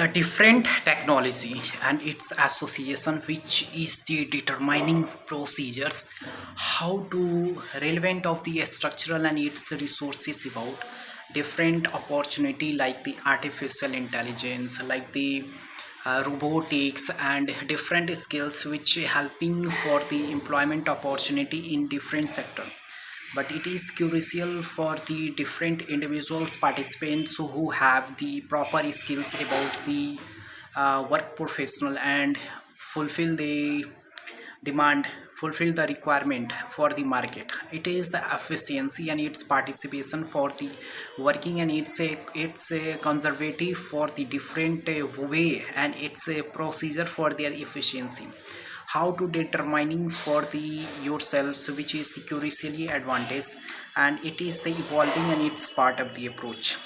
the different technology and its association, which is the determining procedures how to relevant of the structural and its resources about different opportunity like the artificial intelligence, like the robotics and different skills which helping for the employment opportunity in different sector. But it is crucial for the different individuals participants who have the proper skills about the work professional and fulfill the demand, fulfill the requirement for the market. It is the efficiency and its participation for the working, and it's a conservative for the different way, and it's a procedure for their efficiency. How to determining for the yourselves which is the curiously advantage, and it is the evolving and it's part of the approach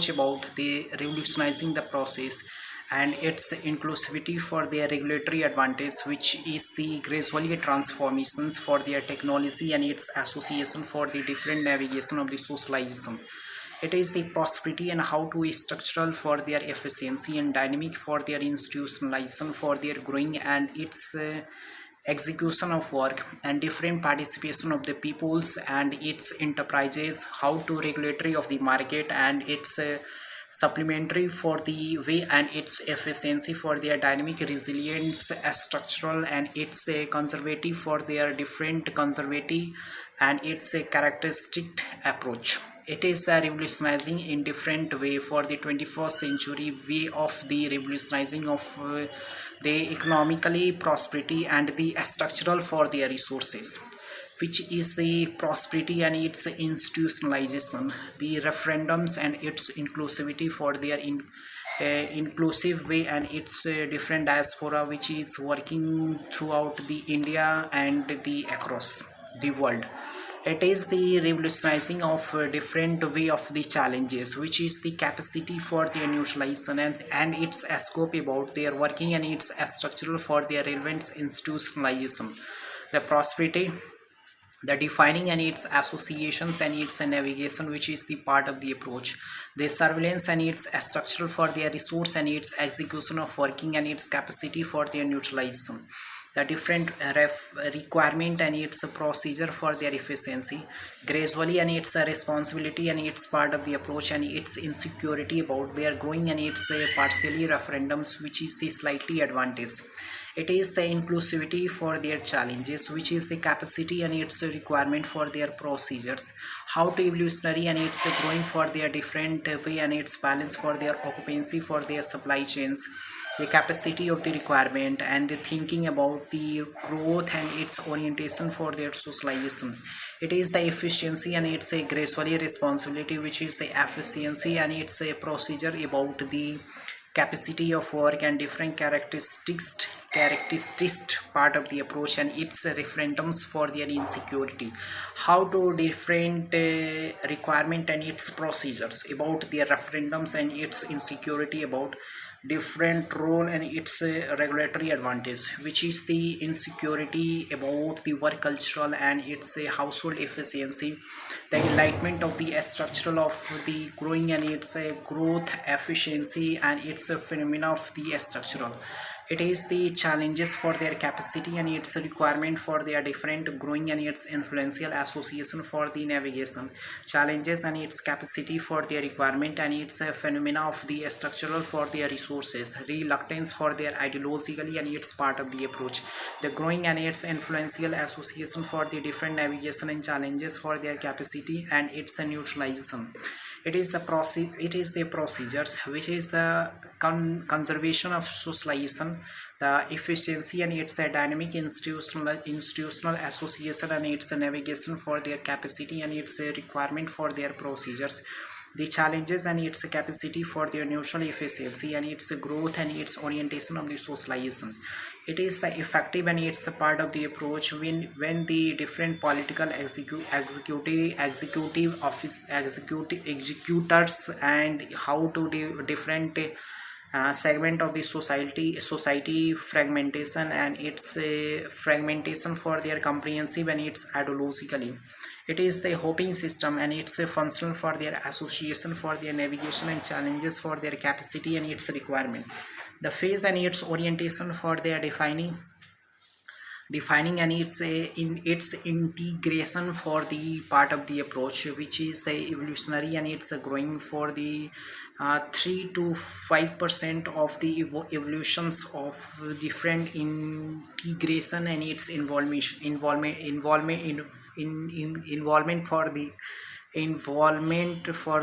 about the revolutionizing the process and its inclusivity for their regulatory advantage, which is the gradually transformations for their technology and its association for the different navigation of the socialization. It is the prosperity and how to structural for their efficiency and dynamic for their institutionalization for their growing, and its execution of work and different participation of the peoples and its enterprises, how to regulatory of the market and its supplementary for the way and its efficiency for their dynamic resilience structural, and it's a conservative for their different conservative, and it's a characteristic approach. It is a revolutionizing in different way for the 21st century way of the revolutionizing of the economically prosperity and the structural for their resources, which is the prosperity and its institutionalization, the referendums and its inclusivity for their inclusive way, and its different diaspora which is working throughout the India and the across the world. It is the revolutionizing of different way of the challenges, which is the capacity for the neutralization and its scope about their working and its structural for their relevant institutionalization. The prosperity, the defining and its associations and its navigation, which is the part of the approach. The surveillance and its structural for their resource and its execution of working and its capacity for their neutralization. The different requirement and its procedure for their efficiency gradually, and its responsibility and its part of the approach, and its insecurity about their growing and its partially referendums, which is the slightly advantage. It is the inclusivity for their challenges, which is the capacity and its requirement for their procedures. How to evolutionary and its growing for their different way and its balance for their occupancy for their supply chains. The capacity of the requirement and the thinking about the growth and its orientation for their socialization. It is the efficiency and it's a gracefully responsibility, which is the efficiency and it's a procedure about the capacity of work and different characteristics part of the approach, and its referendums for their insecurity. How to different requirement and its procedures about their referendums and its insecurity about different role and its regulatory advantage, which is the insecurity about the work cultural and its household efficiency. The enlightenment of the structural of the growing and its growth efficiency and its phenomena of the structural. It is the challenges for their capacity and its requirement for their different growing and its influential association for the navigation. Challenges and its capacity for their requirement and its phenomena of the structural for their resources. Reluctance for their ideologically and its part of the approach. The growing and its influential association for the different navigation and challenges for their capacity and its neutralization. It is the procedures, which is the conservation of socialization, the efficiency and its dynamic institutional association and its navigation for their capacity and its requirement for their procedures. The challenges and its capacity for their neutral efficiency and its growth and its orientation of the socialization. It is the effective and it's a part of the approach when the different political executive office executors and how to different segment of the society fragmentation and its fragmentation for their comprehensive and its ideologically. It is the hoping system and it's a functional for their association for their navigation and challenges for their capacity and its requirement. The phase and its orientation for their defining and its in its integration for the part of the approach which is the evolutionary and it's growing for the 3 to 5% of the evolutions of different integration and its involvement for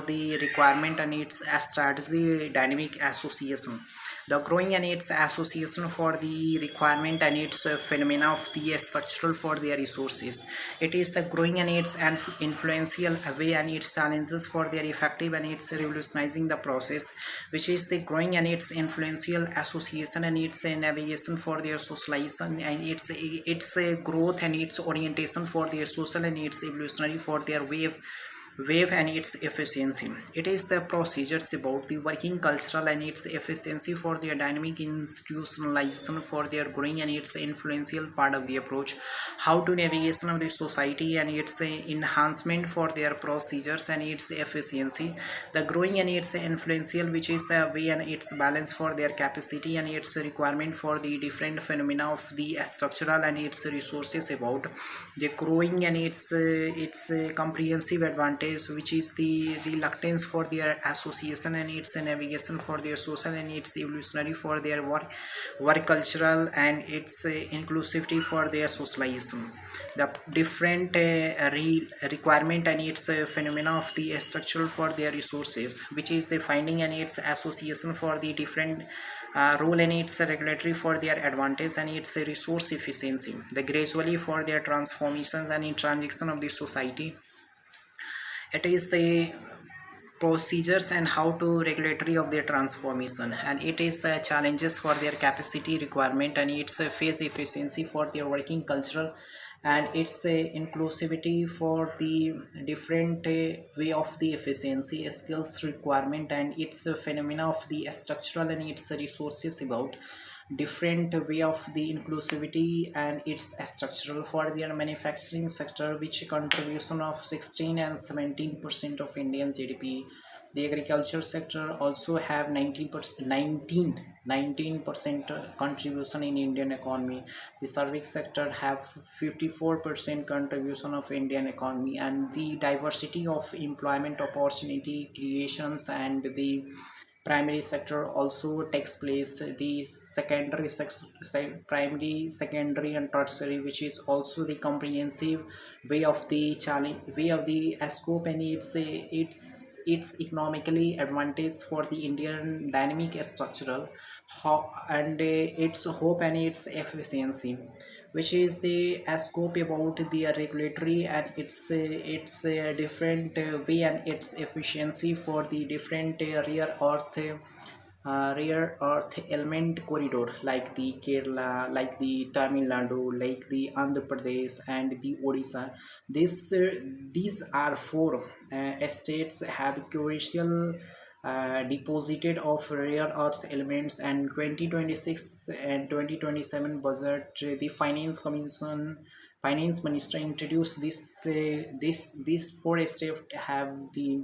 the requirement and its strategy dynamic association. The growing and its association for the requirement and its phenomena of the structural for their resources. It is the growing and its influential way and its challenges for their effective and its revolutionizing the process, which is the growing and its influential association and its navigation for their socialization and its growth and its orientation for their social and its evolutionary for their wave and its efficiency. It is the procedures about the working cultural and its efficiency for their dynamic institutionalization for their growing and its influential part of the approach. How to navigation of the society and its enhancement for their procedures and its efficiency. The growing and its influential which is the way and its balance for their capacity and its requirement for the different phenomena of the structural and its resources about the growing and its comprehensive advantage which is the reluctance for their association and its navigation for their social and its evolutionary for their work cultural and its inclusivity for their socialization. The different requirement and its phenomena of the structural for their resources which is the finding and its association for the different role and its regulatory for their advantage and its resource efficiency. The gradually for their transformations and in transition of the society. It is the procedures and how to regulatory of their transformation and it is the challenges for their capacity requirement and its phase efficiency for their working cultural and its inclusivity for the different way of the efficiency skills requirement and its phenomena of the structural and its resources about different way of the inclusivity and its structural for their manufacturing sector which contribution of 16 and 17% of Indian GDP. The agriculture sector also have 19% 19% contribution in Indian economy. The service sector have 54% contribution of Indian economy and the diversity of employment opportunity creations and the primary sector also takes place. The primary secondary and tertiary which is also the comprehensive way of the challenge way of the scope and it's economically advantage for the Indian dynamic structural how and its hope and its efficiency which is the scope about the regulatory and its different way and its efficiency for the different rare earth element corridor like the Kerala, like the Tamil Nadu, like the Andhra Pradesh and the Odisha. These are four states have crucial deposited of rare earth elements and 2026 and 2027 budget the finance minister introduced this four states have the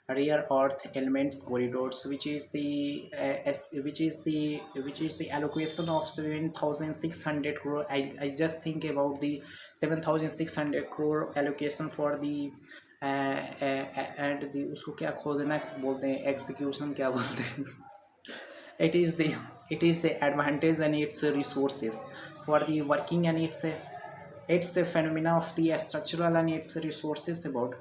rare earth elements corridors which is the allocation of 7,600 crore. I just think about the 7,600 crore allocation for the and the उसको क्या खोदना बोलते हैं execution क्या बोलते हैं it is the advantage and its resources for the working and it's a phenomena of the structural and its resources about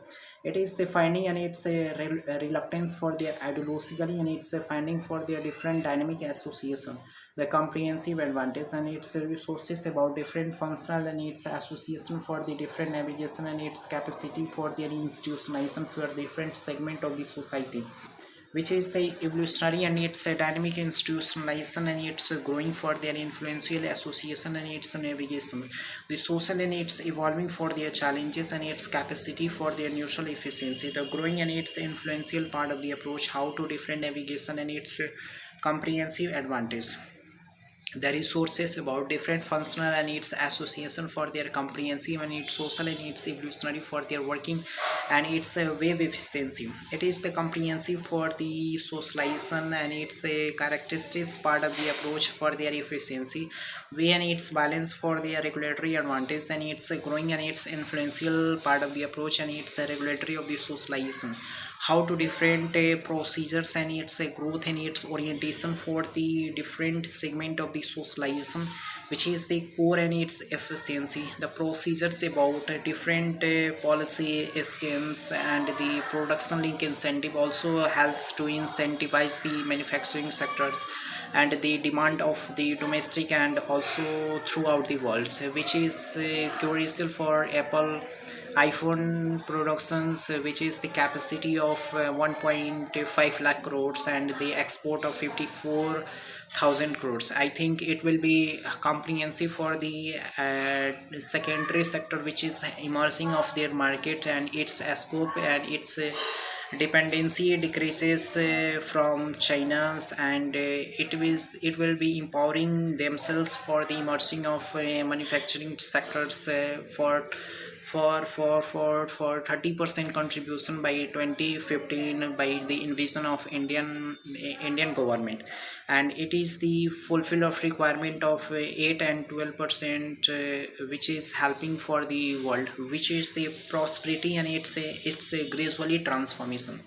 it is the finding and its reluctance for their ideologically and it's a finding for their different dynamic association. The comprehensive advantage and its resources about different functional and its association for the different navigation and its capacity for their institutionalization for different segment of the society which is the evolutionary and its dynamic institutionalization and its growing for their influential association and its navigation. The social and its evolving for their challenges and its capacity for their neutral efficiency. The growing and its influential part of the approach how to different navigation and its comprehensive advantage. the resources about different functional and its association for their comprehensive and its social and its evolutionary for their working and its wave efficiency. It is the comprehensive for the socialization and its a characteristics part of the approach for their efficiency, way and its balance for their regulatory advantage and its growing and its influential part of the approach and its regulatory of the socialization, how to different procedures and its growth and its orientation for the different segment of the socialization, which is the core and its efficiency, the procedures about different policy schemes and the production link incentive also helps to incentivize the manufacturing sectors and the demand of the domestic and also throughout the world, so which is crucial for Apple iPhone productions, which is the capacity of 1.5 lakh crores and the export of 54,000 crores. I think it will be comprehensive for the secondary sector, which is emerging of their market and its scope and its dependency decreases from China's, and it will be empowering themselves for the emerging of manufacturing sectors for 30% contribution by 2015 by the invasion of Indian government, and it is the fulfill of requirement of 8 and 12%, which is helping for the world, which is the prosperity and it's a gradually transformation.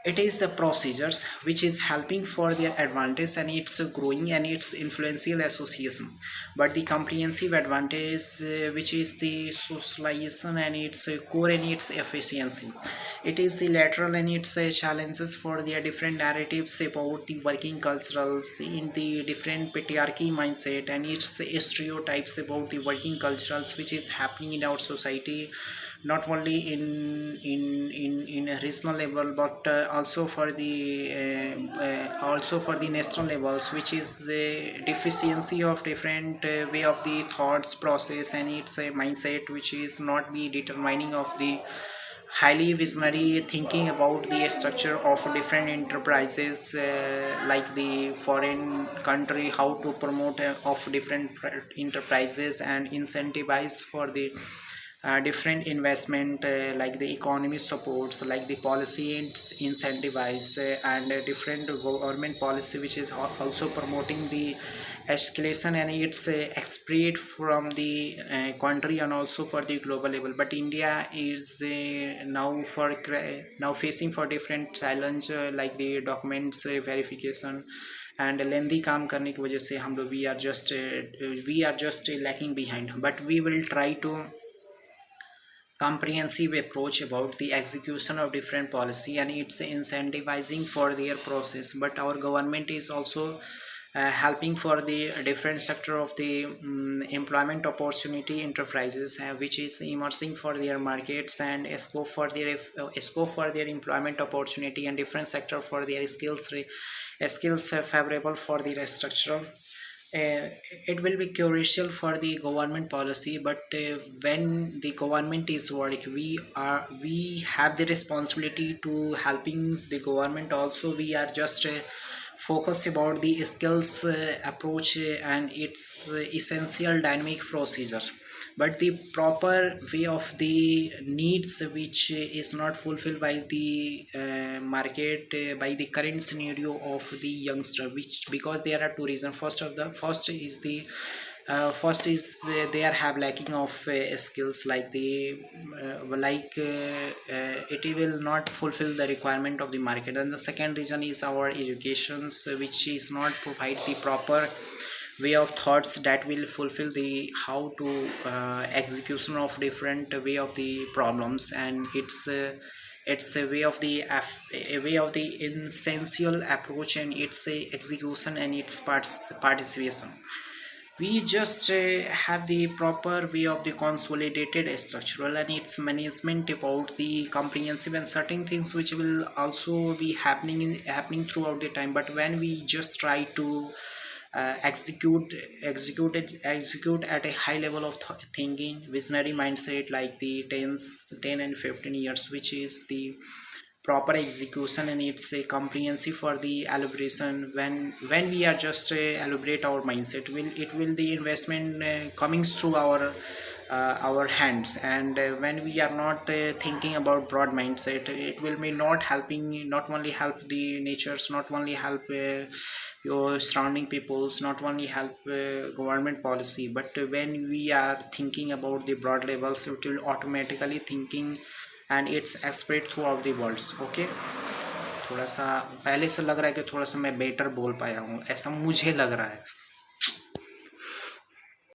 It is the procedures which is helping for their advantage and it's growing and it's influential association, but the comprehensive advantage, which is the socialization and its core and its efficiency, it is the lateral and its challenges for their different narratives about the working culturals in the different patriarchy mindset and its stereotypes about the working culturals which is happening in our society, not only in a regional level but also for the national levels, which is the deficiency of different way of the thoughts process and it's a mindset which is not be determining of the highly visionary thinking about the structure of different enterprises, like the foreign country how to promote of different enterprises and incentivize for the different investment, like the economy supports like the policy incentivized, and different government policy which is also promoting the escalation and it's expert from the country and also for the global level, but India is now facing for different challenge, like the documents verification and lengthy काम करने की वजह से हम लोग we are just lacking behind, but we will try to comprehensive approach about the execution of different policy and it's incentivizing for their process, but our government is also helping for the different sector of the employment opportunity enterprises, which is emerging for their markets and a scope for their employment opportunity and different sector for their skills favorable for the restructure. It will be crucial for the government policy, but when the government is work, we have the responsibility to helping the government also. We are just focused about the skills approach and its essential dynamic procedures, but the proper way of the needs which is not fulfilled by the market, by the current scenario of the youngster, which because there are two reasons. First is they are have lacking of skills, like the it will not fulfill the requirement of the market, and the second reason is our educations, which is not provide the proper way of thoughts that will fulfill the how to execution of different way of the problems, and it's a way of a way of the essential approach and its a execution and its participation. We just have the proper way of the consolidated structural and its management about the comprehensive and certain things which will also be happening throughout the time, but when we just try to execute at a high level of thinking visionary mindset, like the 10 and 15 years, which is the proper execution and it's a comprehensive for the elaboration. When we are just elaborate our mindset, will it will the investment coming through our hands. And when we are not thinking about broad mindset, it will be not helping, not only help the natures, not only help your surrounding peoples, not only help government policy, but when we are thinking about the broad levels, it will automatically thinking and it's spread throughout the world. Okay, थोड़ा सा पहले से लग रहा है कि थोड़ा सा मैं बेटर बोल पाया हूँ, ऐसा मुझे लग रहा है.